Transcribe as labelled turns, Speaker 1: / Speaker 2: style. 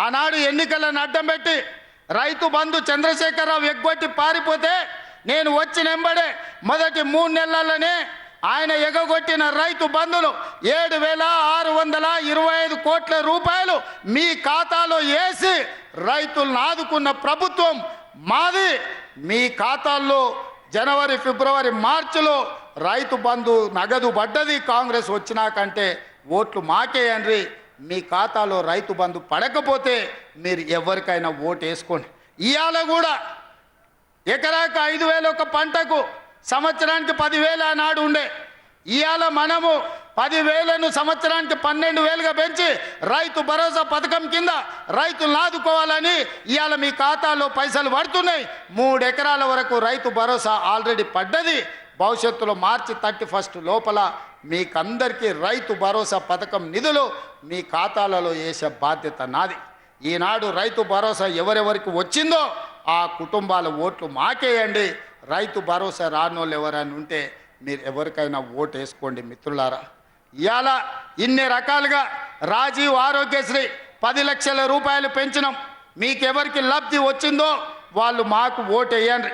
Speaker 1: ఆనాడు ఎన్నికలను అడ్డం పెట్టి రైతు బంధు చంద్రశేఖరరావు ఎగ్గొట్టి పారిపోతే నేను వచ్చిన వెంబడే మొదటి 3 నెలల్లోనే ఆయన ఎగగొట్టిన రైతు బంధులు 7,625 కోట్ల రూపాయలు మీ ఖాతాలో వేసి రైతులను ఆదుకున్న ప్రభుత్వం మాది. మీ ఖాతాల్లో జనవరి, ఫిబ్రవరి, మార్చిలో రైతు బంధు నగదు పడ్డది. కాంగ్రెస్ వచ్చినాకంటే ఓట్లు మాకేయండి. మీ ఖాతాలో రైతు బంధు పడకపోతే మీరు ఎవరికైనా ఓటు వేసుకోండి. ఇవాళ కూడా ఎకరాకు 5,000 ఒక పంటకు, సంవత్సరానికి 10,000 ఆనాడు ఉండే. ఇవాళ మనము 10,000ను సంవత్సరానికి 12,000గా పెంచి రైతు భరోసా పథకం కింద రైతులను ఆదుకోవాలని ఇవాళ మీ ఖాతాలో పైసలు పడుతున్నాయి. 3 ఎకరాల వరకు రైతు భరోసా ఆల్రెడీ పడ్డది. భవిష్యత్తులో మార్చి 31 లోపల మీకందరికీ రైతు భరోసా పథకం నిధులు మీ ఖాతాలలో వేసే బాధ్యత నాది. ఈనాడు రైతు భరోసా ఎవరెవరికి వచ్చిందో ఆ కుటుంబాల ఓట్లు మాకేయండి. రైతు భరోసా రానోళ్ళు ఎవరైనా ఉంటే మీరు ఎవరికైనా ఓటు వేసుకోండి మిత్రులారా. ఇవాళ ఇన్ని రకాలుగా రాజీవ్ ఆరోగ్యశ్రీ 10 లక్షల రూపాయలు పెంచినాం. మీకెవరికి లబ్ధి వచ్చిందో వాళ్ళు మాకు ఓటు వేయండి.